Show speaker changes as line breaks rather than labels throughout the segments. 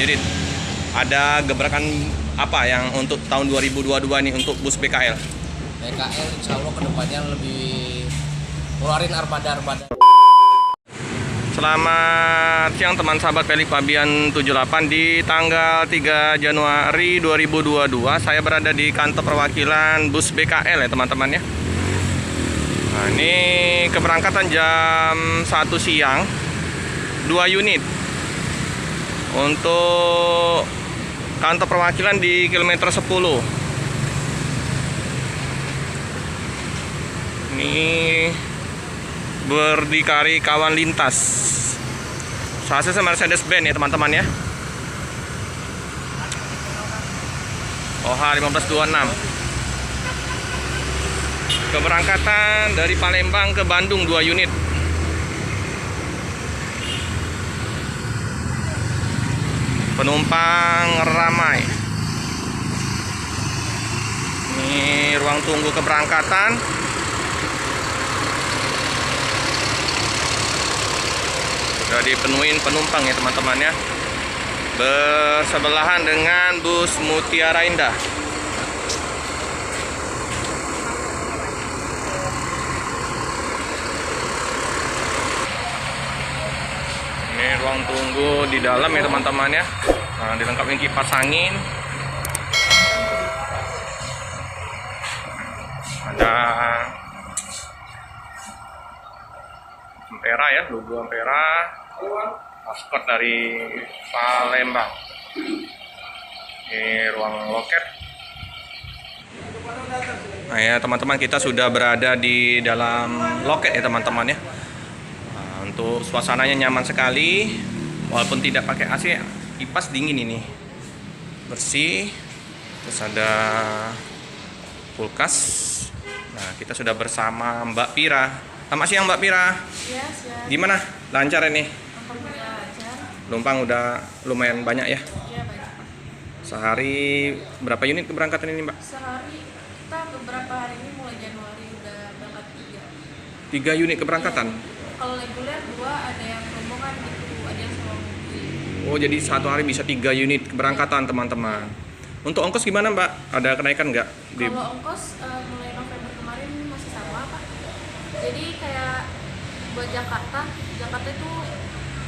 Yudit, ada gebrakan apa yang untuk tahun 2022 nih untuk bus BKL?
BKL insya Allah kedepannya lebih ngeluarin armada-armada.
Selamat siang teman sahabat Pelik Pabian 78. Di tanggal 3 Januari 2022 saya berada di kantor perwakilan bus BKL ya teman-teman ya. Nah, ini keberangkatan jam 1 siang 2 unit untuk kantor perwakilan di kilometer 10. Ini berdikari kawan lintas. Chassis Mercedes Benz ya teman-teman ya. OH 1526. Keberangkatan dari Palembang ke Bandung 2 unit. Penumpang ramai. Ini ruang tunggu keberangkatan. Sudah dipenuhin penumpang ya teman-teman ya. Bersebelahan dengan bus Mutiara Indah. Ini ruang tunggu di dalam ya teman-teman ya. Nah, dilengkapi kipas angin. Ada Ampera ya, logo Ampera. Maskot dari Palembang. Ini ruang loket. Nah ya teman-teman, kita sudah berada di dalam loket ya teman-teman ya. Nah, untuk suasananya nyaman sekali, walaupun tidak pakai AC, kipas dingin ini, bersih. Terus ada kulkas. Nah, kita sudah bersama Mbak Pira. Selamat siang Mbak Pira.
Ya, siap.
Gimana? Lancar ini?
Alhamdulillah lancar.
Penumpang udah lumayan banyak ya.
Ya, banyak.
Sehari berapa unit keberangkatan ini Mbak?
Sehari kita beberapa hari ini mulai Januari udah berangkat 3.
3 unit keberangkatan.
Kalau reguler 2, ada yang rombongan gitu, ada yang sewa mobil.
Oh, jadi satu hari bisa 3 unit keberangkatan teman-teman. Untuk ongkos gimana Mbak? Ada kenaikan nggak?
Kalau ongkos mulai November kemarin masih sama Pak. Jadi kayak buat Jakarta itu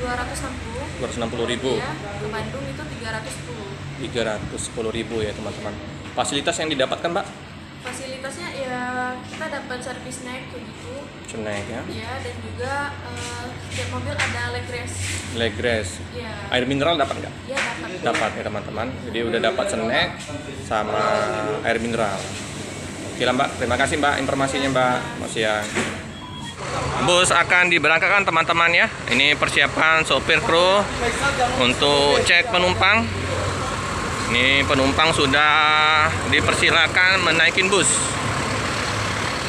260.000.
Ya, ke Bandung itu 310.
310.000 ya teman-teman. Fasilitas yang didapatkan Mbak?
Fasilitasnya ya kita dapat servis naik kayak gitu.
Snack ya.
Ya, dan juga setiap mobil ada leg rest.
Leg rest.
Ya.
Air mineral dapat nggak?
Ya, dapat.
Dapat ya teman-teman. Jadi udah dapat snack sama air mineral. Oke lah Mbak, terima kasih Mbak informasinya Mbak. Mas siang. Bus akan diberangkatkan teman-teman ya. Ini persiapan sopir kru untuk cek penumpang. Ini penumpang sudah dipersilakan menaikin bus.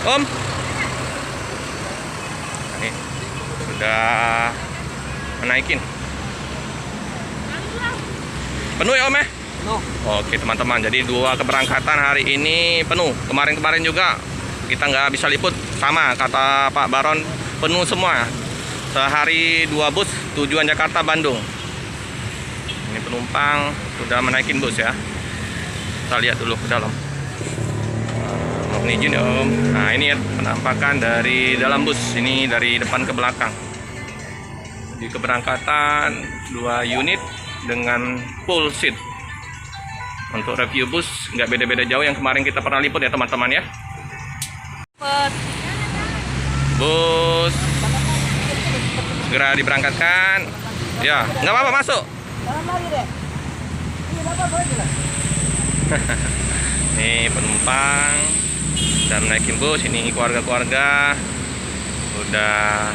Om. Ini sudah menaikin. Penuh ya Om ya?
Penuh.
Oke teman-teman, jadi 2 keberangkatan hari ini penuh. Kemarin juga kita nggak bisa liput, sama kata Pak Baron, penuh semua. Sehari 2 bus tujuan Jakarta Bandung. Ini penumpang sudah menaikin bus ya. Kita lihat dulu ke dalam. Mohon izin ya Om. Nah ini ya penampakan dari dalam bus. Ini dari depan ke belakang. Di keberangkatan 2 unit dengan full seat. Untuk review bus nggak beda-beda jauh yang kemarin kita pernah liput ya teman-teman ya. Bus segera diberangkatkan. Ya, nggak apa-apa masuk. Nih penumpang dan menaikin bus. Ini keluarga-keluarga udah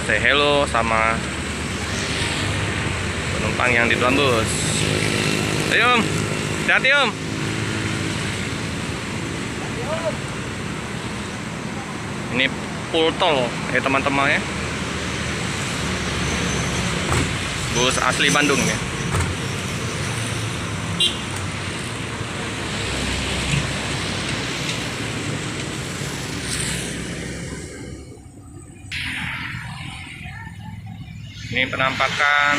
say hello sama penumpang yang di dalam bus. Ayo Om, hati-hati Om. Ini full tol ya teman-teman ya. Bus asli Bandung ya. Ini penampakan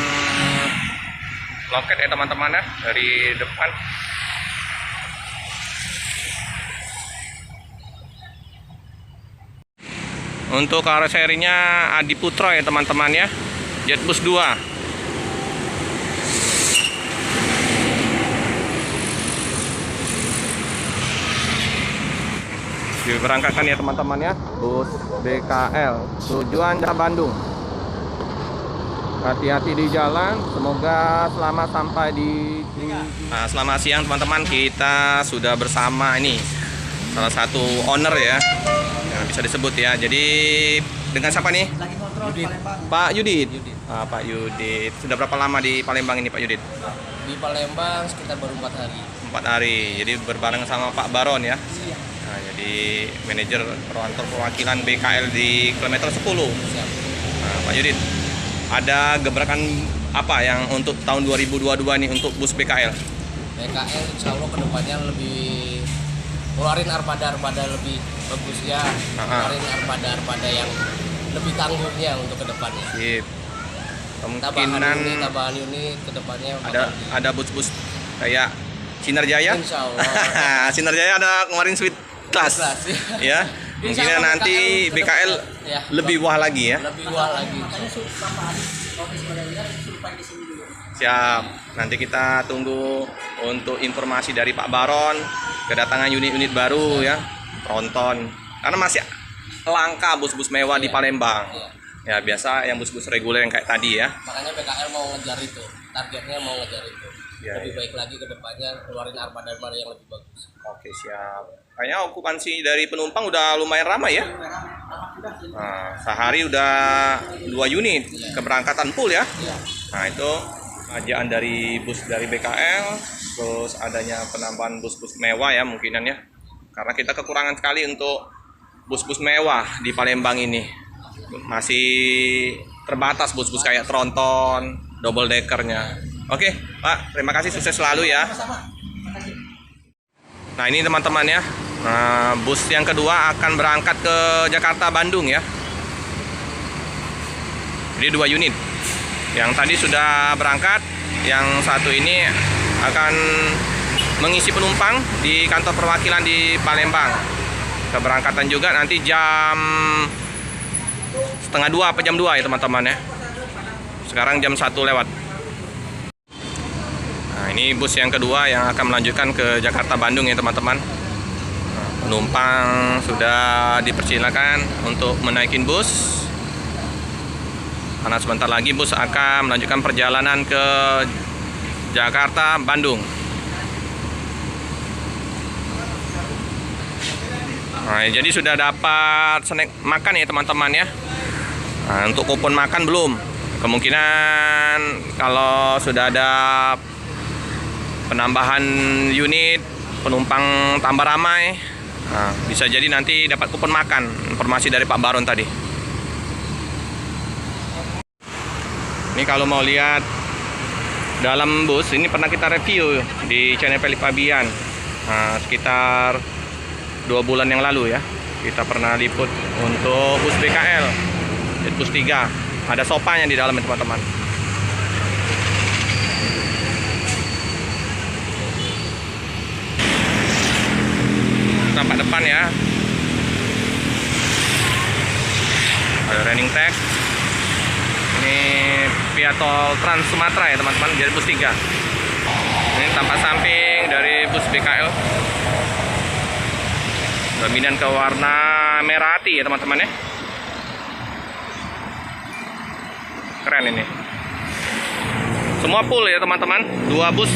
loket ya teman-teman ya, dari depan. Untuk karoserinya Adi Putra ya teman-teman ya, Jetbus 2. Diberangkatkan ya teman-teman ya, bus BKL tujuan Jakarta Bandung. Hati-hati di jalan, semoga selamat sampai di. Nah, selamat siang teman-teman, kita sudah bersama ini salah satu owner ya, yang bisa disebut ya. Jadi dengan siapa nih?
Yudit.
Pak Yudit. Pak Yudit, sudah berapa lama di Palembang ini Pak Yudit?
Di Palembang sekitar baru 4 hari.
4 hari, jadi berbareng sama Pak Baron ya. Nah, jadi manajer kantor perwakilan BKL di kilometer 10.
Siap.
Nah, Pak Yudit, ada gebrakan apa yang untuk tahun 2022 nih untuk bus BKL?
BKL insya Allah kedepannya lebih keluarin armada-armada lebih bagus ya. Keluarin armada-armada yang lebih tangguhnya untuk kedepannya.
Sip. Kemungkinan
Tambahan unit kedepannya
ada bus-bus kayak Sinar Jaya.
Insya Allah.
Sinar Jaya ada kemarin Sweet Class. Ya. Mungkin
Insya Allah
nanti BKL
ya,
lebih wah lagi ya.
lebih wah lagi.
Siap. Nanti kita tunggu untuk informasi dari Pak Baron kedatangan unit-unit baru ya, tronton. Karena masih langka bus-bus mewah di Palembang. Ya biasa yang bus-bus reguler yang kayak tadi ya.
Makanya BKL mau ngejar itu, targetnya mau ngejar itu.
Ya,
lebih
ya.
baik lagi ke depannya, keluarin armada-armada yang lebih bagus.
Oke siap. Kayaknya okupansi dari penumpang udah lumayan ramai ya. Nah, sehari udah 2 unit keberangkatan full ya. Nah itu ajaan dari bus dari BKL, terus adanya penambahan bus-bus mewah ya mungkinan ya. Karena kita kekurangan sekali untuk bus-bus mewah di Palembang ini. Masih terbatas bus-bus kayak tronton, double deckernya. Oke Pak, terima kasih, sukses selalu ya. Nah ini teman-teman ya, bus yang kedua akan berangkat ke Jakarta Bandung ya. Jadi 2 unit. Yang tadi sudah berangkat, yang satu ini akan mengisi penumpang di kantor perwakilan di Palembang. Keberangkatan juga nanti jam setengah 2 apa jam 2 ya teman-teman ya. Sekarang jam 1 lewat. Nah ini bus yang kedua yang akan melanjutkan ke Jakarta Bandung ya teman-teman. Nah, penumpang sudah dipersilakan untuk menaikin bus. Karena sebentar lagi bus akan melanjutkan perjalanan ke Jakarta Bandung. Nah, jadi sudah dapat snack makan ya teman-teman ya. Nah, untuk kupon makan belum. Kemungkinan kalau sudah ada penambahan unit, penumpang tambah ramai, nah, bisa jadi nanti dapat kupon makan. Informasi dari Pak Baron tadi. Ini kalau mau lihat dalam bus, ini pernah kita review di channel Felix Fabian. Nah, sekitar 2 bulan yang lalu ya, kita pernah liput untuk bus BKL, bus 3. Ada sofanya di dalam teman-teman. Tampak depan ya, ada running tag. Ini via tol Trans Sumatera ya teman-teman, jadi bus 3. Ini tampak samping dari bus BKL, dominan ke warna merah hati ya teman-teman ya. Keren ini, semua full ya teman-teman. 2 bus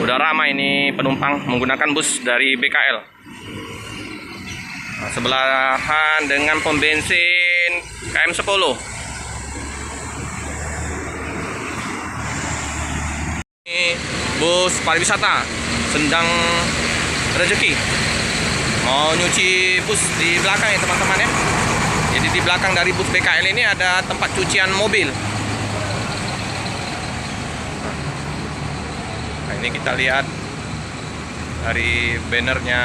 udah ramai ini penumpang menggunakan bus dari BKL. Nah, sebelahan dengan pom bensin KM10. Ini bus pariwisata Sendang Rezeki. Mau nyuci bus di belakang ya teman-teman ya. Jadi di belakang dari bus BKL ini ada tempat cucian mobil. Nah, ini kita lihat dari bannernya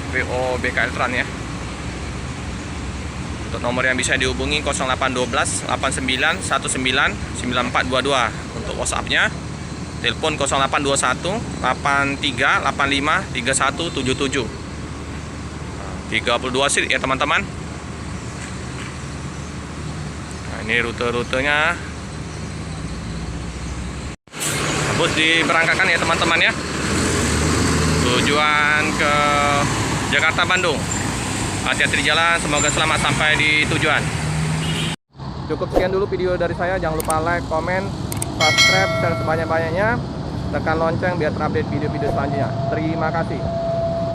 PO BKL Tran ya. Untuk nomor yang bisa dihubungi 0812 89 19 9422 untuk untuk WhatsApp-nya. Telepon 0821 83 85 3177. 32 seat ya teman-teman. Nah, ini rute-rutenya. Bus diberangkatkan ya teman-teman ya. Tujuan ke Jakarta Bandung. Hati-hati di jalan, semoga selamat sampai di tujuan. Cukup sekian dulu video dari saya. Jangan lupa like, komen, subscribe, dan sebanyak-banyaknya. Tekan lonceng biar terupdate video-video selanjutnya. Terima kasih.